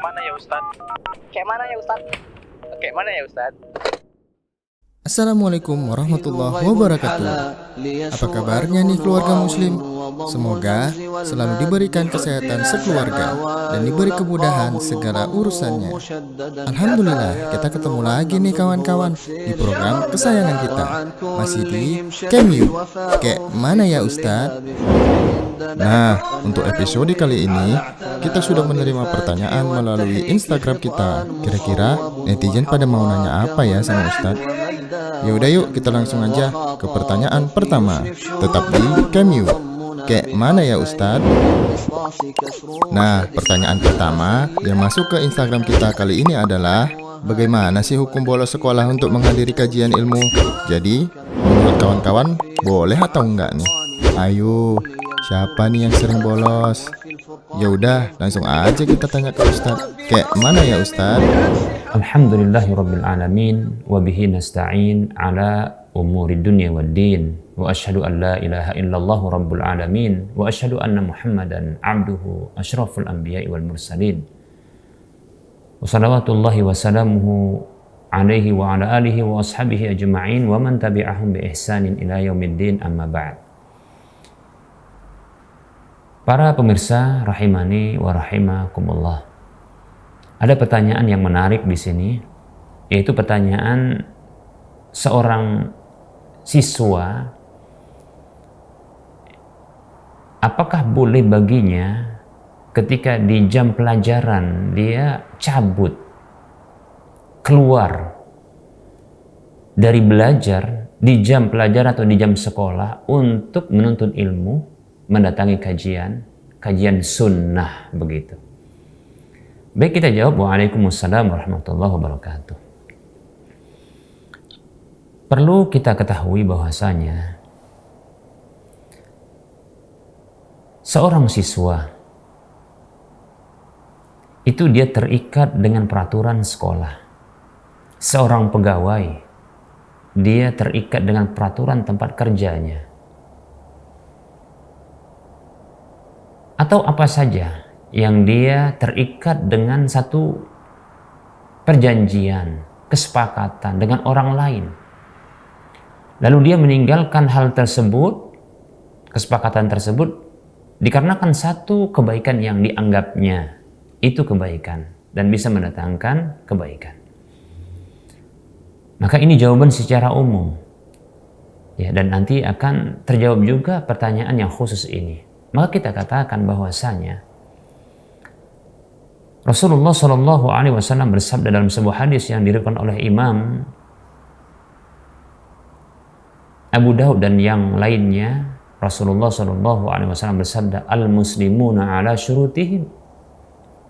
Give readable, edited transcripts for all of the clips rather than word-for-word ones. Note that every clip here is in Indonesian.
mana ya Ustadz? Kayak mana ya Ustadz? Kayak mana ya Ustadz? Assalamualaikum warahmatullahi wabarakatuh. Apa kabarnya nih keluarga muslim? Semoga selalu diberikan kesehatan sekeluarga dan diberi kemudahan segala urusannya. Alhamdulillah, kita ketemu lagi nih kawan-kawan di program kesayangan kita. Masih di Kemyu. Kayak mana ya Ustadz? Nah, untuk episode kali ini kita sudah menerima pertanyaan melalui Instagram kita. Kira-kira netizen pada mau nanya apa ya sama Ustadz? Yaudah yuk kita langsung aja ke pertanyaan pertama. Tetap di Kemyu. Kayak mana ya Ustadz? Nah, pertanyaan pertama yang masuk ke Instagram kita kali ini adalah, bagaimana sih hukum bolos sekolah untuk menghadiri kajian ilmu? Jadi, menurut kawan-kawan, boleh atau enggak nih? Ayo, siapa nih yang sering bolos? Ya udah, langsung aja kita tanya ke Ustadz. Kayak mana ya Ustadz? Alhamdulillahirabbil alamin wa bihi nasta'in ala umuri dunya waddin wa asyhadu an la ilaha illallah rabbul alamin wa asyhadu anna Muhammadan abduhu asyraful anbiya'i wal mursalin wa salawatullahi wa salamuhu alaihi wa ala alihi wa ashabihi ajma'in wa man tabi'ahum bi ihsanin ila yaumiddin, amma ba'd. Para pemirsa rahimani wa rahimakumullah. Ada pertanyaan yang menarik di sini, yaitu pertanyaan seorang siswa, apakah boleh baginya ketika di jam pelajaran dia cabut keluar dari belajar di jam pelajaran atau di jam sekolah untuk menuntut ilmu, mendatangi kajian sunnah begitu. Baik, kita jawab. Waalaikumsalam warahmatullahi wabarakatuh. Perlu kita ketahui bahwasanya seorang siswa itu dia terikat dengan peraturan sekolah. Seorang pegawai dia terikat dengan peraturan tempat kerjanya. Atau apa saja yang dia terikat dengan satu perjanjian, kesepakatan dengan orang lain. Lalu dia meninggalkan hal tersebut, kesepakatan tersebut, dikarenakan satu kebaikan yang dianggapnya itu kebaikan dan bisa mendatangkan kebaikan. Maka ini jawaban secara umum. Ya, dan nanti akan terjawab juga pertanyaan yang khusus ini. Maka kita katakan bahwasanya Rasulullah Shallallahu Alaihi Wasallam bersabda dalam sebuah hadis yang diriwayatkan oleh Imam Abu Daud dan yang lainnya. Rasulullah Shallallahu Alaihi Wasallam bersabda, al muslimuna ala syurutihim.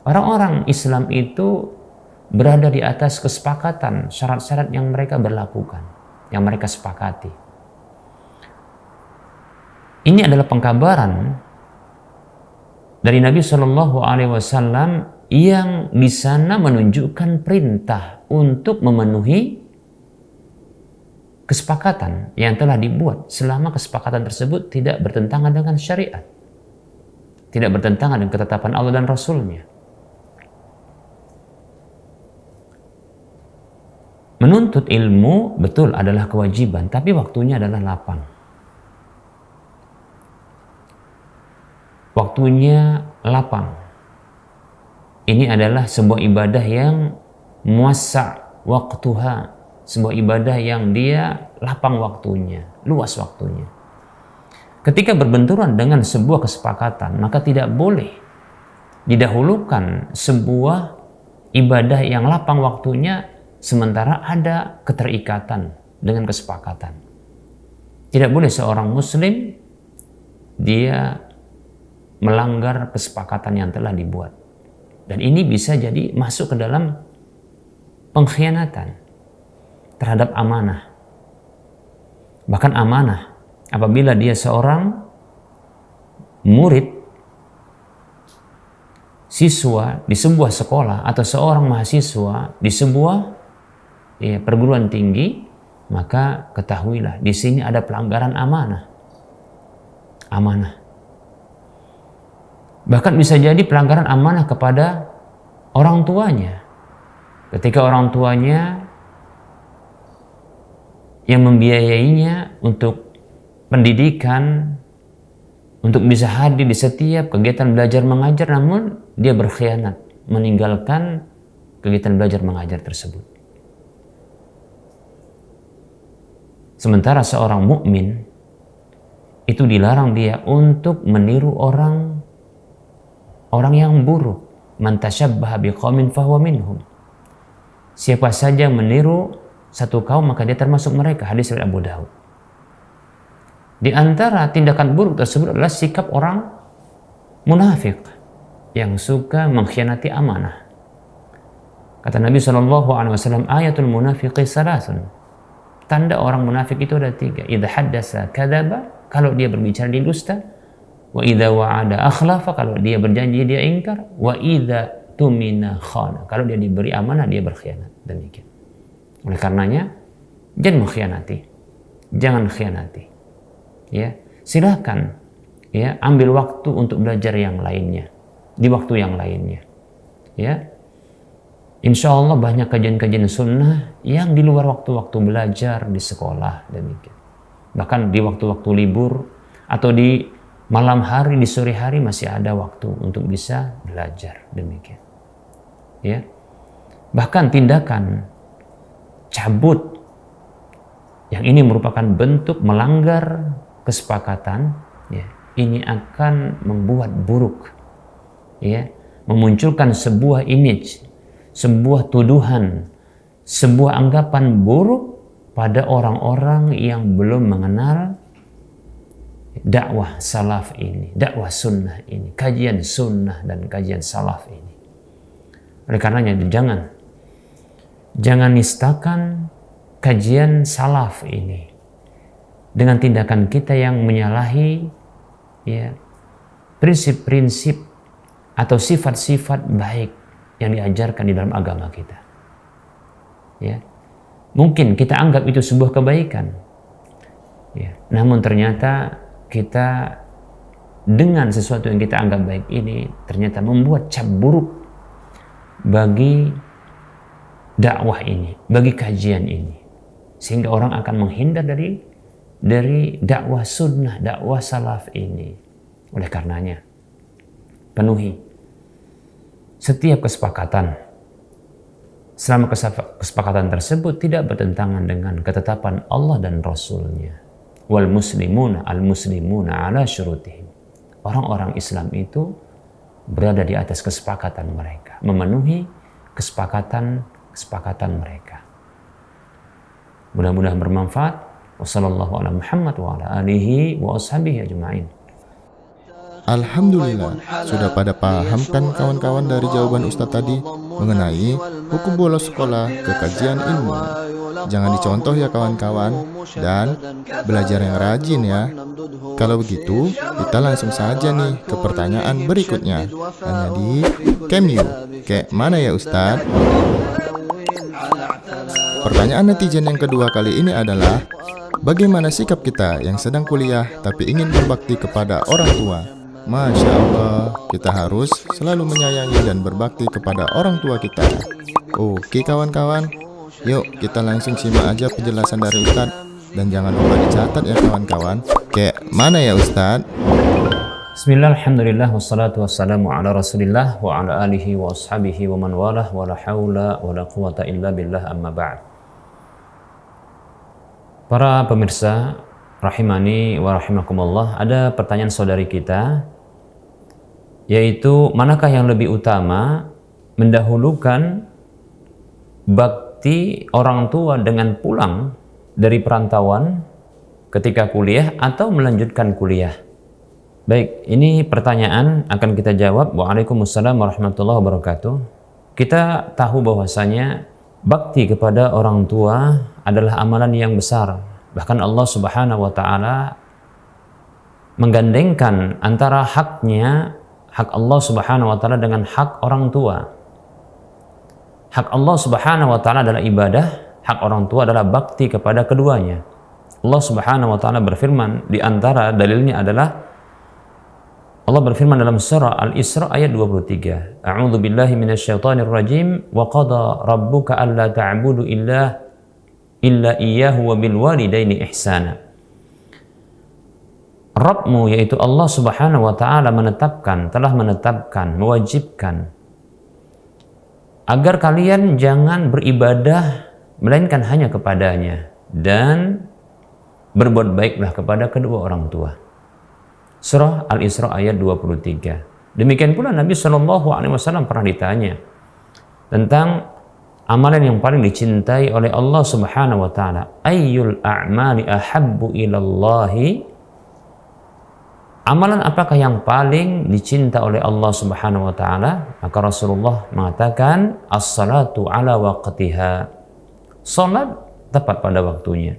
Orang-orang Islam itu berada di atas kesepakatan, syarat-syarat yang mereka berlakukan, yang mereka sepakati. Ini adalah pengkabaran dari Nabi Shallallahu Alaihi Wasallam yang di sana menunjukkan perintah untuk memenuhi kesepakatan yang telah dibuat selama kesepakatan tersebut tidak bertentangan dengan syariat, tidak bertentangan dengan ketetapan Allah dan Rasul-Nya. Menuntut ilmu betul adalah kewajiban, tapi waktunya adalah lapang. Waktunya lapang. Ini adalah sebuah ibadah yang muassa' waktuha, sebuah ibadah yang dia lapang waktunya, luas waktunya. Ketika berbenturan dengan sebuah kesepakatan, maka tidak boleh didahulukan sebuah ibadah yang lapang waktunya sementara ada keterikatan dengan kesepakatan. Tidak boleh seorang muslim dia melanggar kesepakatan yang telah dibuat. Dan ini bisa jadi masuk ke dalam pengkhianatan terhadap amanah. Bahkan amanah apabila dia seorang murid, siswa di sebuah sekolah atau seorang mahasiswa di sebuah perguruan tinggi, maka ketahuilah di sini ada pelanggaran amanah. Bahkan bisa jadi pelanggaran amanah kepada orang tuanya. Ketika orang tuanya yang membiayainya untuk pendidikan, untuk bisa hadir di setiap kegiatan belajar mengajar, namun dia berkhianat, meninggalkan kegiatan belajar mengajar tersebut. Sementara seorang mukmin itu dilarang dia untuk meniru orang yang buruk. Man tasyabbaha biqaumin fahuwa minhum. Siapa saja meniru satu kaum maka dia termasuk mereka. Hadis riwayat Abu Daud. Di antara tindakan buruk tersebut adalah sikap orang munafik yang suka mengkhianati amanah. Kata Nabi SAW, ayatul munafiqi salasun. Tanda orang munafik itu ada 3. Idza haddasa kadzaba, kalau dia berbicara dia dusta. Wa idza wa'ada akhlafa, kalau dia berjanji dia ingkar. Wa idza tumina khana, kalau dia diberi amanah dia berkhianat. Demikian. Oleh karenanya, jangan mengkhianati. Jangan khianati. Ya, silakan ya, ambil waktu untuk belajar yang lainnya. Di waktu yang lainnya. Ya. Insya Allah banyak kajian-kajian sunnah yang di luar waktu-waktu belajar di sekolah, demikian. Bahkan di waktu-waktu libur atau di malam hari, di sore hari masih ada waktu untuk bisa belajar, demikian. Ya. Bahkan tindakan cabut yang ini merupakan bentuk melanggar kesepakatan, ya, ini akan membuat buruk, ya, memunculkan sebuah image, sebuah tuduhan, sebuah anggapan buruk pada orang-orang yang belum mengenal dakwah salaf ini, dakwah sunnah ini, kajian sunnah dan kajian salaf ini. Oleh karenanya jangan nistakan kajian salaf ini dengan tindakan kita yang menyalahi ya prinsip-prinsip atau sifat-sifat baik yang diajarkan di dalam agama kita. Ya. Mungkin kita anggap itu sebuah kebaikan. Ya. Namun ternyata kita dengan sesuatu yang kita anggap baik ini ternyata membuat cap buruk bagi dakwah ini, bagi kajian ini, sehingga orang akan menghindar dari dakwah sunnah, dakwah salaf ini. Oleh karenanya, penuhi setiap kesepakatan selama kesepakatan tersebut tidak bertentangan dengan ketetapan Allah dan Rasul-Nya. Wal muslimuna al muslimuna ala syurutihim. Orang-orang Islam itu berada di atas kesepakatan mereka, memenuhi kesepakatan mereka. Mudah-mudahan bermanfaat. Wassallallahu ala Muhammad wa ala alihi wa ashabihi ajma'in. Alhamdulillah, sudah pada paham kan kawan-kawan dari jawaban Ustadz tadi mengenai hukum bolos sekolah ke kajian ilmu. Jangan dicontoh ya kawan-kawan, dan belajar yang rajin ya. Kalau begitu, kita langsung saja nih ke pertanyaan berikutnya. Hanya di Kemyu. Kayak mana ya Ustadz? Pertanyaan netizen yang kedua kali ini adalah, bagaimana sikap kita yang sedang kuliah tapi ingin berbakti kepada orang tua? Masya Allah, kita harus selalu menyayangi dan berbakti kepada orang tua kita. Oke kawan-kawan, yuk kita langsung simak aja penjelasan dari Ustadz. Dan jangan lupa dicatat ya kawan-kawan. Kayak mana ya Ustadz? Bismillah, alhamdulillah, wassalatu wassalamu ala rasulillah wa ala alihi wa ashabihi wa man walah wa la hawla wa la quwata illa billah amma ba'd. Para pemirsa rahimani wa rahimakumullah, ada pertanyaan saudari kita, yaitu manakah yang lebih utama, mendahulukan bakti orang tua dengan pulang dari perantauan ketika kuliah atau melanjutkan kuliah? Baik, ini pertanyaan akan kita jawab. Waalaikumsalam warahmatullahi wabarakatuh. Kita tahu bahwasanya bakti kepada orang tua adalah amalan yang besar. Bahkan Allah Subhanahu wa taala menggandengkan antara hak Allah Subhanahu wa taala dengan hak orang tua. Hak Allah Subhanahu wa taala adalah ibadah, hak orang tua adalah bakti kepada keduanya. Allah Subhanahu wa taala berfirman, di antara dalilnya adalah Allah berfirman dalam surah Al-Isra ayat 23. A'udzu billahi minasyaitonir rajim. Wa qada rabbuka alla ta'budu illa iyyahu wa bil walidaini ihsana. Rabbmu yaitu Allah Subhanahu wa taala telah menetapkan, mewajibkan agar kalian jangan beribadah melainkan hanya kepadanya dan berbuat baiklah kepada kedua orang tua. Surah Al-Isra ayat 23. Demikian pula Nabi SAW pernah ditanya tentang amalan yang paling dicintai oleh Allah Subhanahu wa taala. Ayyul a'mali ahabbu ilallahi? Amalan apakah yang paling dicinta oleh Allah Subhanahu wa taala? Maka Rasulullah mengatakan as-salatu ala waqtiha. Salat tepat pada waktunya.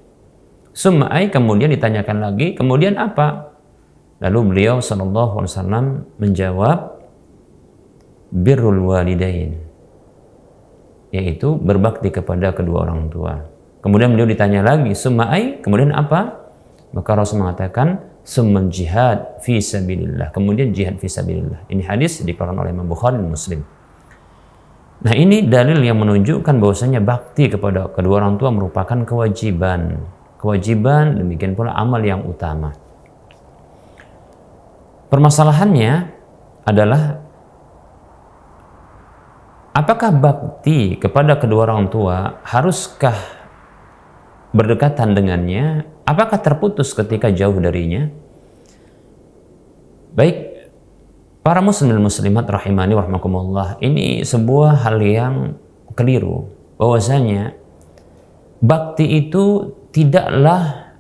Summa kemudian ditanyakan lagi, kemudian apa? Lalu beliau sallallahu alaihi wasallam menjawab birrul walidain, yaitu berbakti kepada kedua orang tua. Kemudian beliau ditanya lagi, summa kemudian apa? Maka Rasul mengatakan summal jihad fi sabilillah. Kemudian jihad fi sabilillah. Ini hadis dikeluarkan oleh Imam Bukhari dan Muslim. Nah, ini dalil yang menunjukkan bahwasanya bakti kepada kedua orang tua merupakan kewajiban. Kewajiban, demikian pula amal yang utama. Permasalahannya adalah apakah bakti kepada kedua orang tua haruskah berdekatan dengannya? Apakah terputus ketika jauh darinya? Baik, para muslim dan muslimat rahimani warahmatullah, ini sebuah hal yang keliru, bahwasanya bakti itu tidaklah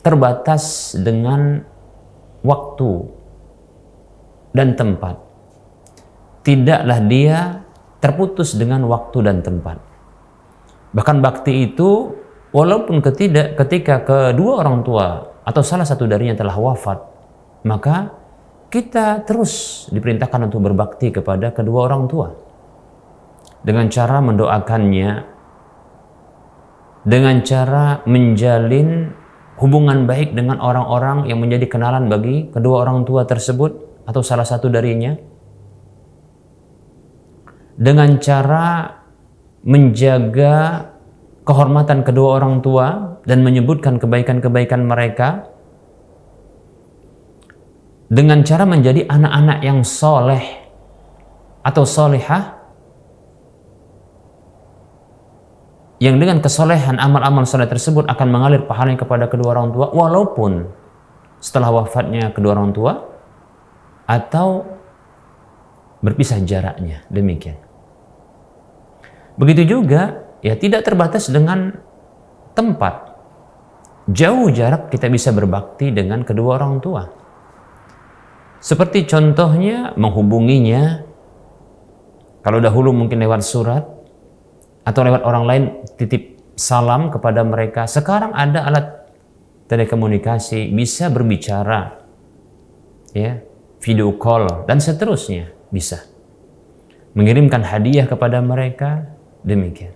terbatas dengan waktu dan tempat. Tidaklah dia terputus dengan waktu dan tempat. Bahkan bakti itu walaupun ketika kedua orang tua atau salah satu darinya telah wafat, maka kita terus diperintahkan untuk berbakti kepada kedua orang tua dengan cara mendoakannya, dengan cara menjalin hubungan baik dengan orang-orang yang menjadi kenalan bagi kedua orang tua tersebut atau salah satu darinya, dengan cara menjaga kehormatan kedua orang tua dan menyebutkan kebaikan-kebaikan mereka, dengan cara menjadi anak-anak yang soleh atau solehah, yang dengan kesolehan amal-amal soleh tersebut akan mengalir pahalanya kepada kedua orang tua walaupun setelah wafatnya kedua orang tua atau berpisah jaraknya. Demikian. Begitu juga ya, tidak terbatas dengan tempat. Jauh jarak kita bisa berbakti dengan kedua orang tua. Seperti contohnya menghubunginya, kalau dahulu mungkin lewat surat atau lewat orang lain titip salam kepada mereka. Sekarang ada alat telekomunikasi, bisa berbicara, ya, video call dan seterusnya bisa. Mengirimkan hadiah kepada mereka, demikian.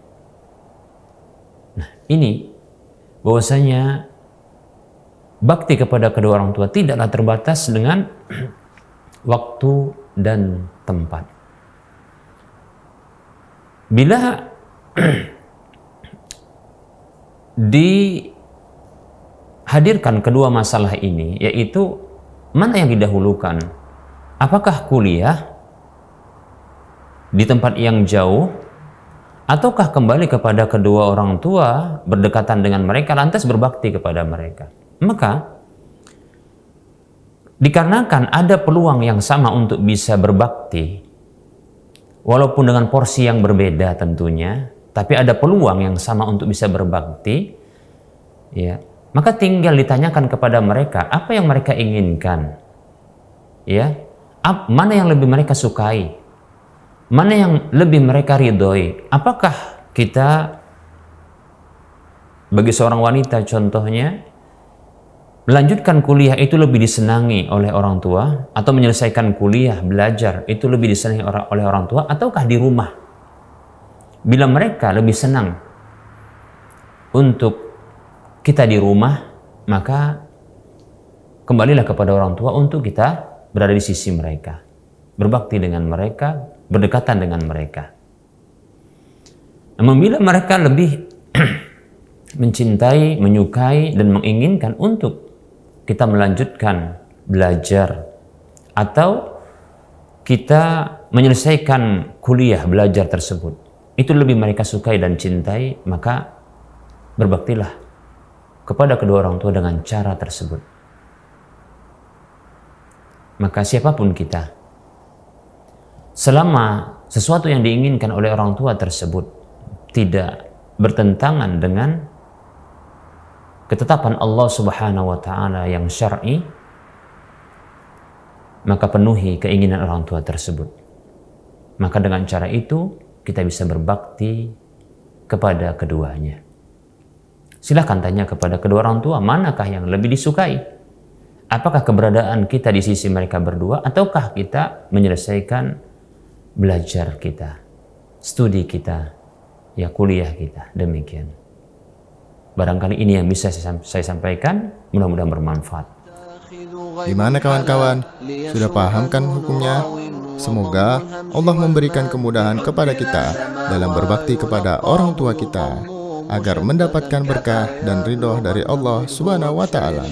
Nah, ini bahwasanya bakti kepada kedua orang tua tidaklah terbatas dengan waktu dan tempat. Bila dihadirkan kedua masalah ini, yaitu mana yang didahulukan? Apakah kuliah di tempat yang jauh, ataukah kembali kepada kedua orang tua, berdekatan dengan mereka, lantas berbakti kepada mereka? Maka dikarenakan ada peluang yang sama untuk bisa berbakti, walaupun dengan porsi yang berbeda tentunya, tapi ada peluang yang sama untuk bisa berbakti, ya, maka tinggal ditanyakan kepada mereka apa yang mereka inginkan, ya, mana yang lebih mereka sukai, mana yang lebih mereka ridhoi. Apakah kita bagi seorang wanita contohnya melanjutkan kuliah itu lebih disenangi oleh orang tua, atau menyelesaikan kuliah, belajar itu lebih disenangi oleh orang tua, ataukah di rumah? Bila mereka lebih senang untuk kita di rumah, maka kembalilah kepada orang tua untuk kita berada di sisi mereka, berbakti dengan mereka, berdekatan dengan mereka. Namun bila mereka lebih mencintai, menyukai, dan menginginkan untuk kita melanjutkan belajar atau kita menyelesaikan kuliah belajar tersebut, itu lebih mereka sukai dan cintai, maka berbaktilah kepada kedua orang tua dengan cara tersebut. Maka siapapun kita, selama sesuatu yang diinginkan oleh orang tua tersebut tidak bertentangan dengan ketetapan Allah Subhanahu wa taala yang syar'i, maka penuhi keinginan orang tua tersebut. Maka dengan cara itu kita bisa berbakti kepada keduanya. Silahkan tanya kepada kedua orang tua, manakah yang lebih disukai? Apakah keberadaan kita di sisi mereka berdua, ataukah kita menyelesaikan belajar kita, studi kita, ya kuliah kita, demikian. Barangkali ini yang bisa saya sampaikan, mudah-mudahan bermanfaat. Gimana kawan-kawan? Sudah paham kan hukumnya? Semoga Allah memberikan kemudahan kepada kita dalam berbakti kepada orang tua kita agar mendapatkan berkah dan ridho dari Allah Subhanahu wa taala.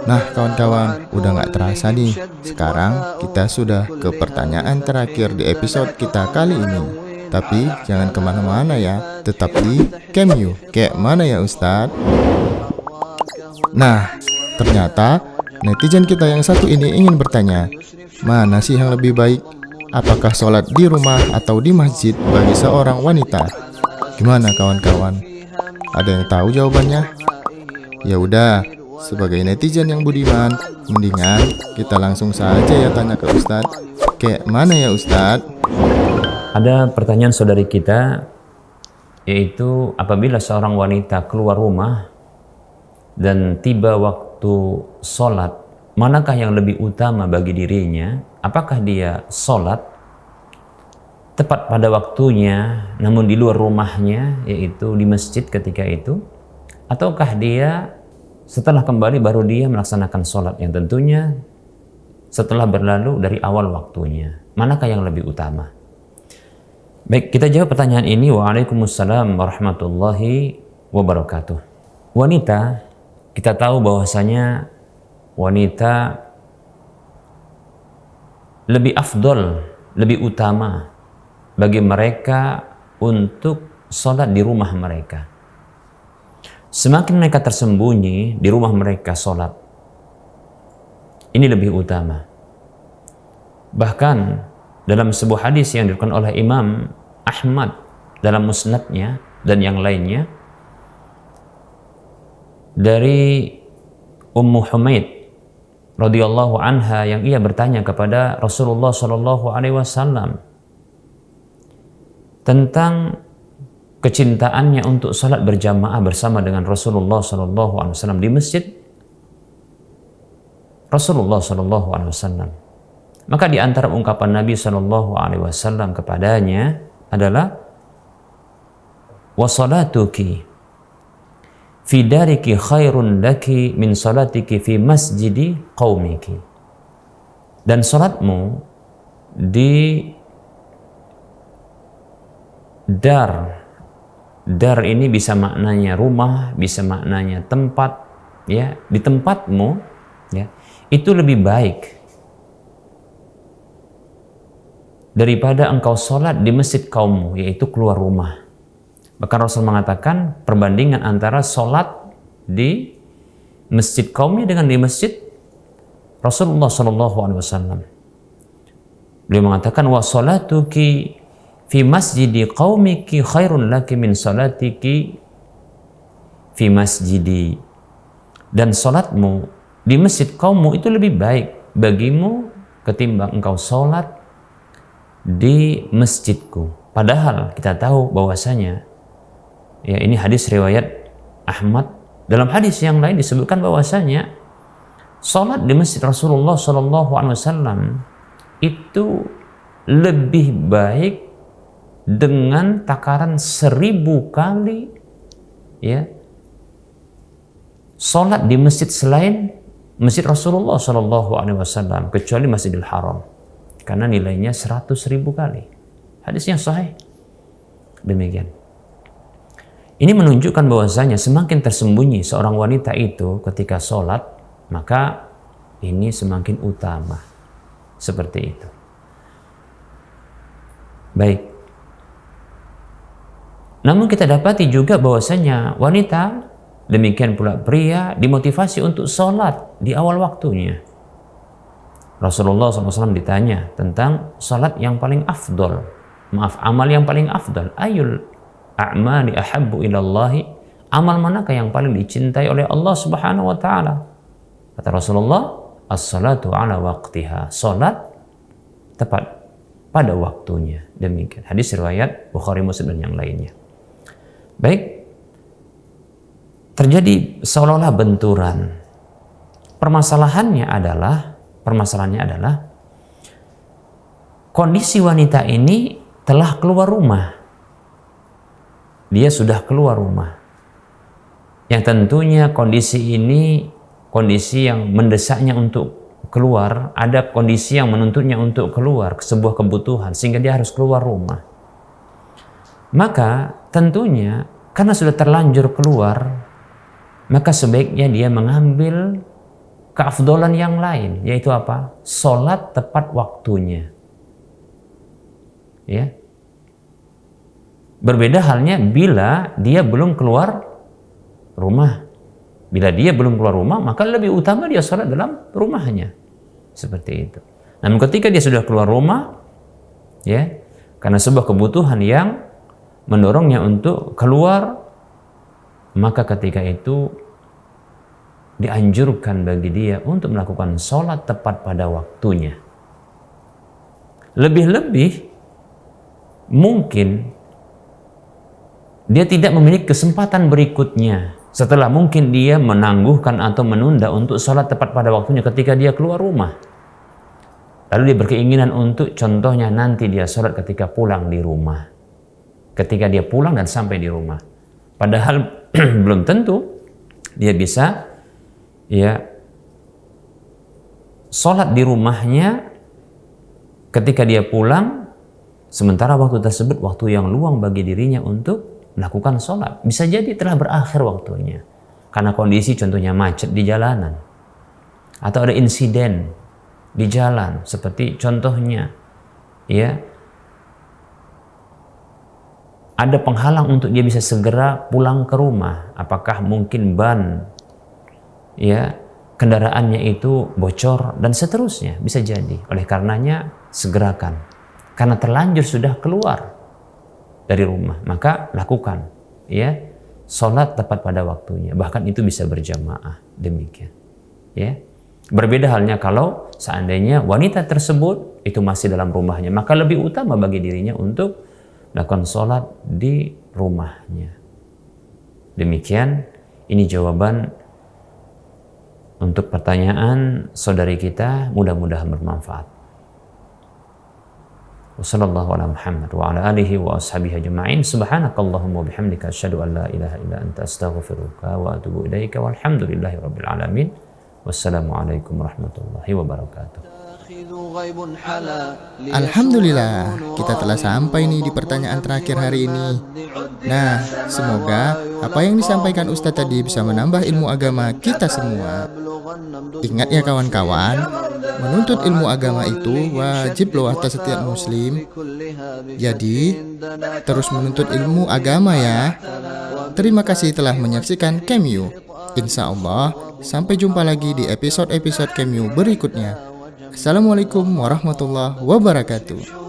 Nah kawan-kawan, udah gak terasa nih, sekarang kita sudah ke pertanyaan terakhir di episode kita kali ini. Tapi jangan kemana-mana ya, tetap di Camp You. Kayak mana ya Ustadz? Nah, ternyata netizen kita yang satu ini ingin bertanya, mana sih yang lebih baik? Apakah sholat di rumah atau di masjid bagi seorang wanita? Gimana kawan-kawan? Ada yang tahu jawabannya? Ya udah, sebagai netizen yang budiman, mendingan kita langsung saja ya tanya ke Ustadz. Kayak mana ya Ustadz? Ada pertanyaan saudari kita, yaitu apabila seorang wanita keluar rumah dan tiba waktu sholat, manakah yang lebih utama bagi dirinya? Apakah dia sholat tepat pada waktunya namun di luar rumahnya, yaitu di masjid ketika itu, ataukah dia setelah kembali baru dia melaksanakan sholat yang tentunya setelah berlalu dari awal waktunya? Manakah yang lebih utama? Baik, kita jawab pertanyaan ini. Waalaikumsalam warahmatullahi wabarakatuh. Wanita, kita tahu bahwasanya wanita lebih afdol, lebih utama bagi mereka untuk sholat di rumah mereka. Semakin mereka tersembunyi di rumah mereka sholat, ini lebih utama. Bahkan dalam sebuah hadis yang diriwayatkan oleh Imam Ahmad dalam musnadnya dan yang lainnya, dari Ummu Humaid radhiyallahu anha, yang ia bertanya kepada Rasulullah sallallahu alaihi wasallam tentang kecintaannya untuk salat berjamaah bersama dengan Rasulullah sallallahu alaihi wasallam di masjid Rasulullah sallallahu alaihi wasallam. Maka di antara ungkapan Nabi sallallahu alaihi wasallam kepadanya adalah, wa salatuki fi dariki khairun laki min salatiki fi masjidi qaumiki. Dan salatmu di dar ini bisa maknanya rumah, bisa maknanya tempat, ya, di tempatmu, ya, itu lebih baik daripada engkau sholat di masjid kaummu, yaitu keluar rumah. Bahkan Rasul mengatakan perbandingan antara sholat di masjid kaumnya dengan di masjid Rasulullah SAW. Beliau mengatakan, wa sholatuki fi masjidi qaumiki khairun laki min sholatiki fi masjidi. Dan sholatmu di masjid kaummu itu lebih baik bagimu ketimbang engkau sholat di masjidku. Padahal kita tahu bahwasanya, ya, ini hadis riwayat Ahmad. Dalam hadis yang lain disebutkan bahwasanya sholat di masjid Rasulullah SAW itu lebih baik dengan takaran 1000 kali, ya, sholat di masjid selain Masjid Rasulullah SAW kecuali Masjidil Haram, karena nilainya 100.000 kali. Hadisnya sahih. Demikian. Ini menunjukkan bahwasanya semakin tersembunyi seorang wanita itu ketika sholat, maka ini semakin utama. Seperti itu. Baik. Namun kita dapati juga bahwasanya wanita, demikian pula pria, dimotivasi untuk sholat di awal waktunya. Rasulullah SAW ditanya tentang sholat yang paling afdol. Amal yang paling afdal. Ayul a'mali ahabbu ilallahi, amal manakah yang paling dicintai oleh Allah Subhanahu wa taala? Kata Rasulullah, as-salatu ala waqtiha, salat tepat pada waktunya. Demikian hadis riwayat Bukhari, Muslim dan yang lainnya. Baik, terjadi seolah-olah benturan. Permasalahannya adalah kondisi wanita ini telah keluar rumah. Dia sudah keluar rumah. Yang tentunya kondisi ini kondisi yang mendesaknya untuk keluar, ada kondisi yang menuntutnya untuk keluar, sebuah kebutuhan, sehingga dia harus keluar rumah. Maka tentunya karena sudah terlanjur keluar, maka sebaiknya dia mengambil keafdolan yang lain, yaitu apa? Sholat tepat waktunya. Ya. Berbeda halnya bila dia belum keluar rumah. Bila dia belum keluar rumah, maka lebih utama dia sholat dalam rumahnya. Seperti itu. Namun ketika dia sudah keluar rumah, ya, karena sebuah kebutuhan yang mendorongnya untuk keluar, maka ketika itu dianjurkan bagi dia untuk melakukan sholat tepat pada waktunya. Lebih-lebih mungkin dia tidak memiliki kesempatan berikutnya setelah mungkin dia menangguhkan atau menunda untuk sholat tepat pada waktunya ketika dia keluar rumah. Lalu dia berkeinginan untuk contohnya nanti dia sholat ketika pulang di rumah. Ketika dia pulang dan sampai di rumah. Padahal belum tentu dia bisa ya sholat di rumahnya ketika dia pulang, sementara waktu tersebut waktu yang luang bagi dirinya untuk melakukan sholat. Bisa jadi telah berakhir waktunya karena kondisi contohnya macet di jalanan atau ada insiden di jalan, seperti contohnya ya ada penghalang untuk dia bisa segera pulang ke rumah. Apakah mungkin ban ya kendaraannya itu bocor dan seterusnya, bisa jadi. Oleh karenanya segerakan, karena terlanjur sudah keluar dari rumah, maka lakukan ya sholat tepat pada waktunya, bahkan itu bisa berjamaah. Demikian ya. Berbeda halnya kalau seandainya wanita tersebut itu masih dalam rumahnya, maka lebih utama bagi dirinya untuk melakukan sholat di rumahnya. Demikian, ini jawaban untuk pertanyaan saudari kita, mudah-mudahan bermanfaat. Wassallallahu ala Muhammad wa ala alihi wa ashabihi ajma'in. Subhanakallahumma wa bihamdika asyhadu an la ilaha illa anta astaghfiruka wa atubu ilaika walhamdulillahi rabbil alamin. Wassalamualaikum warahmatullahi wabarakatuh. Alhamdulillah, kita telah sampai nih di pertanyaan terakhir hari ini. Nah, semoga apa yang disampaikan Ustadz tadi bisa menambah ilmu agama kita semua. Ingat ya kawan-kawan, menuntut ilmu agama itu wajib loh atas setiap muslim. Jadi, terus menuntut ilmu agama ya. Terima kasih telah menyaksikan Cameo. Insya Allah, sampai jumpa lagi di episode-episode Cameo berikutnya. Assalamualaikum warahmatullahi wabarakatuh.